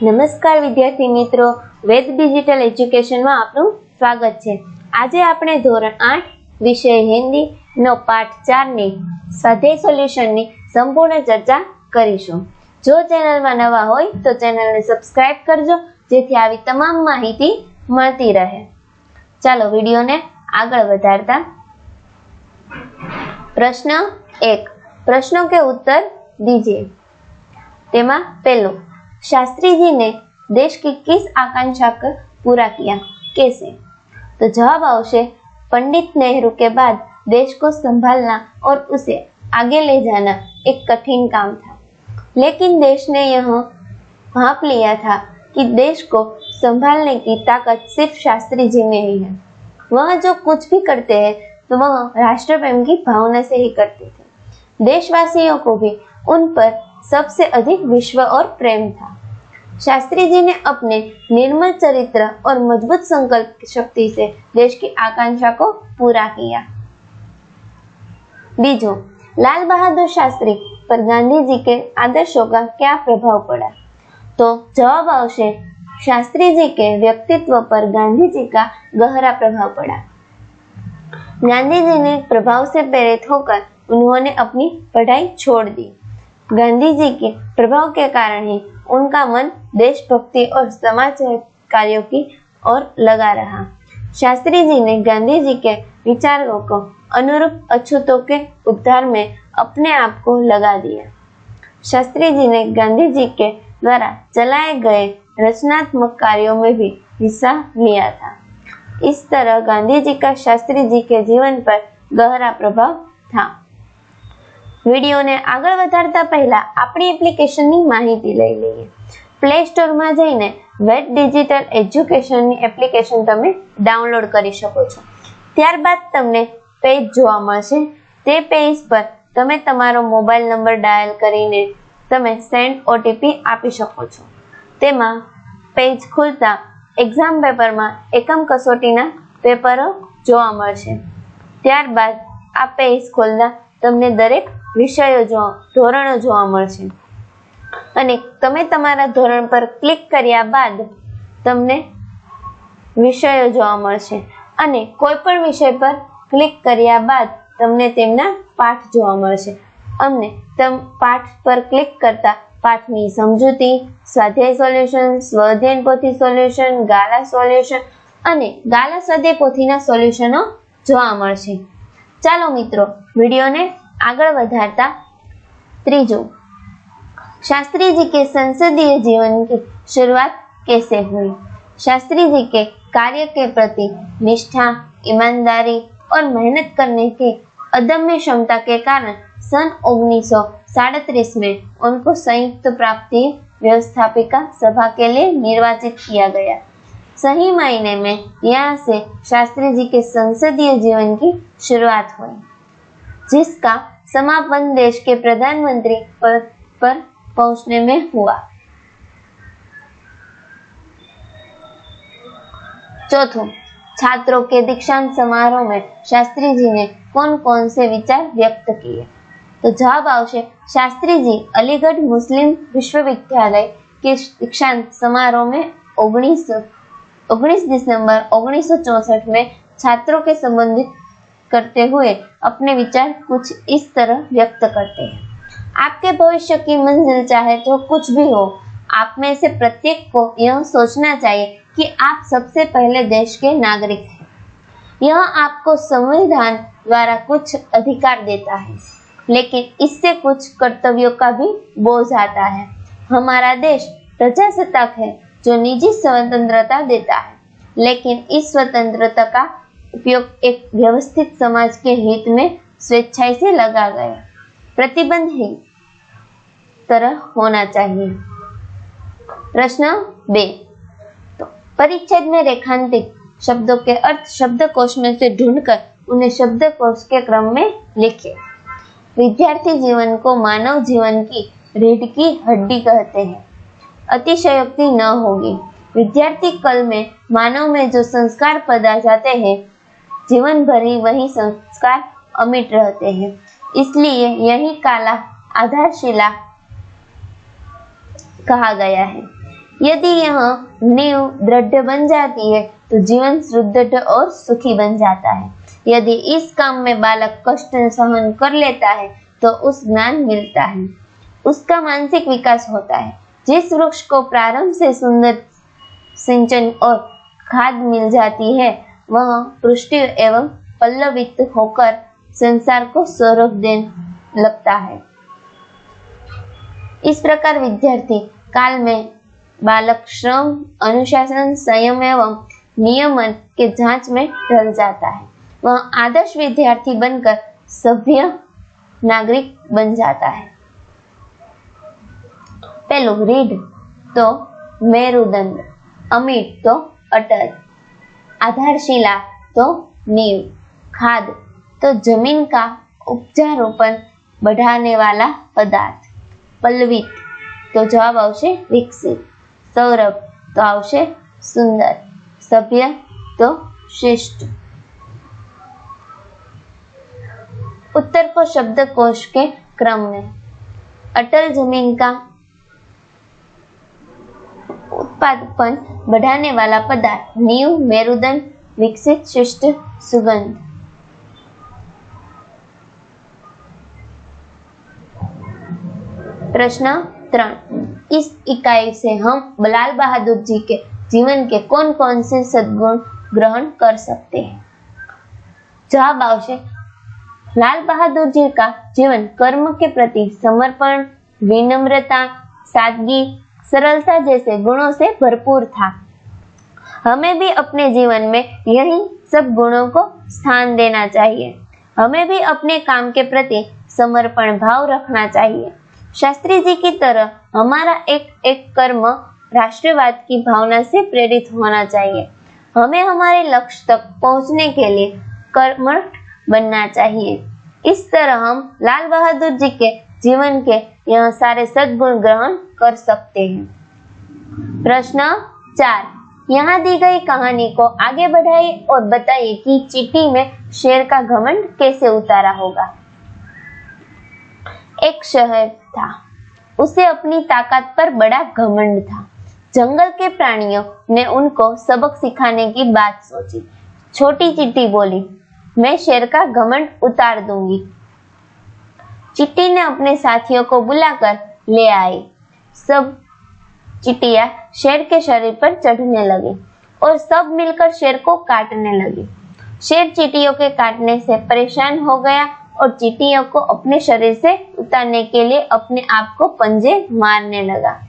નમસ્કાર વિદ્યાર્થી મિત્રો, વેદ ડિજિટલ એજ્યુકેશનમાં આપનું સ્વાગત છે। આજે આપણે ધોરણ 8 વિષય હિન્દી નો પાઠ 4 ની સ્વાધ્યાય સોલ્યુશનની સંપૂર્ણ ચર્ચા કરીશું। જો ચેનલમાં નવા હોય તો ચેનલને સબસ્ક્રાઇબ કરજો જેથી આવી તમામ માહિતી મળતી રહે। ચાલો વિડિયોને આગળ વધારતા प्रश्न 1, प्रश्नों के उत्तर दीजिए। तेमा पहलो, शास्त्री जी ने देश की किस आकांक्षा को पूरा किया, कैसे? तो जवाब आवशे पंडित नेहरू के बाद देश को संभालना और उसे आगे ले जाना एक कठिन काम था, लेकिन देश ने यह भांप लिया था कि देश को संभालने की ताकत सिर्फ शास्त्री जी में ही है। वह जो कुछ भी करते हैं तो वह राष्ट्र प्रेम की भावना से ही करते थे। देशवासियों को भी उन पर सबसे अधिक विश्वास और प्रेम था। शास्त्री जी ने अपने निर्मल चरित्र और मजबूत संकल्प शक्ति से देश की आकांक्षा को पूरा किया। बीजो, लाल बहादुर शास्त्री पर गांधी जी के आदर्शों का क्या प्रभाव पड़ा? तो जवाब आवशे शास्त्री जी के व्यक्तित्व पर गांधी जी का गहरा प्रभाव पड़ा। गांधी जी ने प्रभाव से प्रेरित होकर उन्होंने अपनी पढ़ाई छोड़ दी। गांधी जी के प्रभाव के कारण ही उनका मन देशभक्ति और समाज कार्यों की ओर लगा रहा। शास्त्री जी ने गांधी जी के विचारों को अनुरूप अछूतों के उद्धार में अपने आप को लगा दिया। शास्त्री जी ने गांधी जी के द्वारा चलाए गए रचनात्मक कार्यों में भी हिस्सा लिया था। इस तरह गांधी जी का शास्त्री जी के जीवन पर गहरा प्रभाव था। વિડિયો ને આગળ વધારતા પહેલા આપણી એપ્લિકેશનની માહિતી લઈ લઈએ। પ્લે સ્ટોર માં જઈને વેદ ડિજિટલ એજ્યુકેશનની એપ્લિકેશન તમે ડાઉનલોડ કરી શકો છો। ત્યારબાદ તમને પેજ જોવા મળશે। તે પેજ પર તમે તમારો મોબાઈલ નંબર ડાયલ કરીને તમે સેન્ડ ઓટીપી આપી શકો છો। તેમાં પેજ ખુલતા એક્ઝામ પેપરમાં એકમ કસોટીના પેપરો જોવા મળશે। ત્યારબાદ આ પેજ ખોલતા તમને દરેક વિષયો ધોરણો જોવા મળશે અને તમે તમારા ધોરણ પર ક્લિક કર્યા બાદ તમને વિષયો જોવા મળશે અને કોઈ પણ વિષય પર ક્લિક કર્યા બાદ તમને તેમના પાઠ જોવા મળશે। અમને પાઠ પર ક્લિક કરતા પાઠની સમજૂતી, સ્વાધ્યાય સોલ્યુશન, સ્વઅધ્યયન પોથી સોલ્યુશન, ગાલા સોલ્યુશન અને ગાલા સ્વાધ્યાય પોથીના સોલ્યુશનો જોવા મળશે। ચાલો મિત્રો વિડિયોને आगळ वधारता त्रीजो, शास्त्री जी के संसदीय जीवन की शुरुआत कैसे हुई? शास्त्री जी के कार्य के प्रति निष्ठा, ईमानदारी और मेहनत करने की अदम्य क्षमता के कारण सन 1937 में उनको संयुक्त प्राप्ति व्यवस्थापिका सभा के लिए निर्वाचित किया गया। सही मायने में यहाँ से शास्त्री जी के संसदीय जीवन की शुरुआत हुई, जिसका समापन देश के प्रधानमंत्री पद पर पहुंचने में हुआ। चौथों, छात्रों के दीक्षांत समारोह में शास्त्री जी ने कौन कौन से विचार व्यक्त किए? तो जवाब आवशे शास्त्री जी अलीगढ़ मुस्लिम विश्वविद्यालय के दीक्षांत समारोह में 19 दिसंबर 1964 में छात्रों के संबंधित करते हुए अपने विचार कुछ इस तरह व्यक्त करते हैं। आपके भविष्य की मंजिल चाहे तो कुछ भी हो, आप में से प्रत्येक को यह सोचना चाहिए कि आप सबसे पहले देश के नागरिक हैं। यह आपको संविधान द्वारा कुछ अधिकार देता है, लेकिन इससे कुछ कर्तव्यों का भी बोझ आता है। हमारा देश प्रजासत्ताक है जो निजी स्वतंत्रता देता है, लेकिन इस स्वतंत्रता का उपयोग एक व्यवस्थित समाज के हित में स्वेच्छा से लगा गया प्रतिबंध ही तरह होना चाहिए। प्रश्न 2, तो परिच्छेद में रेखांकित शब्दों के अर्थ शब्दकोश में से ढूंढकर उन्हें शब्दकोश के क्रम में लिखें। विद्यार्थी जीवन को मानव जीवन की रीढ़ की हड्डी कहते हैं। अतिशयोक्ति न होगी। विद्यार्थी काल में मानव में जो संस्कार पैदा जाते हैं, जीवन भर ही वही संस्कार अमिट रहते हैं। इसलिए यही काला आधारशिला कहा गया है। यदि यह नींव दृढ़ बन जाती है तो जीवन सुदृढ़ और सुखी बन जाता है। यदि इस काम में बालक कष्ट सहन कर लेता है तो उस ज्ञान मिलता है, उसका मानसिक विकास होता है। जिस वृक्ष को प्रारंभ से सुंदर सिंचन और खाद मिल जाती है वह पुष्टि एवं पल्लवित होकर संसार को स्वरूप देने लगता है। इस प्रकार विद्यार्थी काल में बालक श्रम, अनुशासन, संयम एवं नियमन के जांच में ढल जाता है। वह आदर्श विद्यार्थी बनकर सभ्य नागरिक बन जाता है। पहलू रीढ़ तो मेरुदंड, अमिट तो अटल, आधारशिला तो नींव, खाद तो जमीन का उपजाऊपन बढ़ाने वाला पदार्थ, पल्लवित तो जवाब आवशे विकसित, सौरभ तो आवशे सुंदर, सभ्य तो श्रेष्ठ। उत्तर को शब्दकोश के क्रम में अटल जमीन का उत्पादन बढ़ाने वाला पदार्थ, नींव, मेरुदंड, विकसित, शिष्ट, सुगंध। प्रश्न 3, इस इकाई से हम लाल बहादुर जी के जीवन के कौन कौन से सद्गुण ग्रहण कर सकते हैं? जवाब आवश्य लाल बहादुर जी का जीवन कर्म के प्रति समर्पण, विनम्रता, सादगी, सरलता जैसे गुणों से भरपूर था। हमें भी अपने जीवन में यही सब गुणों को स्थान देना चाहिए। हमें भी अपने काम के प्रति समर्पण भाव रखना चाहिए। शास्त्री जी की तरह हमारा एक कर्म राष्ट्रवाद की भावना से प्रेरित होना चाहिए। हमें हमारे लक्ष्य तक पहुंचने के लिए कर्मठ बनना चाहिए। इस तरह हम लाल बहादुर जी के जीवन के यह सारे सद्गुण ग्रहण कर सकते हैं। प्रश्न 4, यहाँ दी गई कहानी को आगे बढ़ाइए और बताइए कि चींटी में शेर का घमंड कैसे उतारा होगा। एक शहर था, उसे अपनी ताकत पर बड़ा घमंड था। जंगल के प्राणियों ने उनको सबक सिखाने की बात सोची। छोटी चींटी बोली, मैं शेर का घमंड उतार दूंगी। चींटी ने अपने साथियों को बुलाकर ले आई। सब चींटियां शेर के शरीर पर चढ़ने लगी और सब मिलकर शेर को काटने लगी। शेर चींटियों के काटने से परेशान हो गया और चींटियों को अपने शरीर से उतारने के लिए अपने आप को पंजे मारने लगा।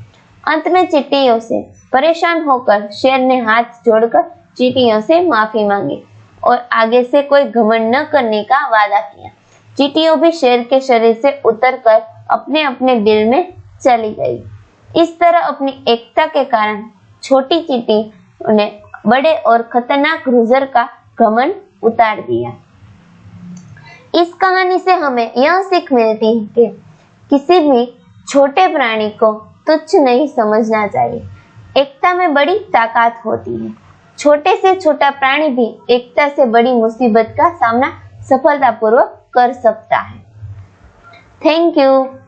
अंत में चींटियों से परेशान होकर शेर ने हाथ जोड़कर चींटियों से माफी मांगी और आगे से कोई घमंड न करने का वादा किया। चींटियों भी शेर के शरीर से उतरकर अपने अपने दिल में चली गई। इस तरह अपनी एकता के कारण छोटी चींटी ने बड़े और खतरनाक क्रूजर का घमंड उतार दिया। इस कहानी से हमें यह सीख मिलती है कि किसी भी छोटे प्राणी को तुच्छ नहीं समझना चाहिए। एकता में बड़ी ताकत होती है। छोटे से छोटा प्राणी भी एकता से बड़ी मुसीबत का सामना सफलतापूर्वक कर सकता है। Thank you.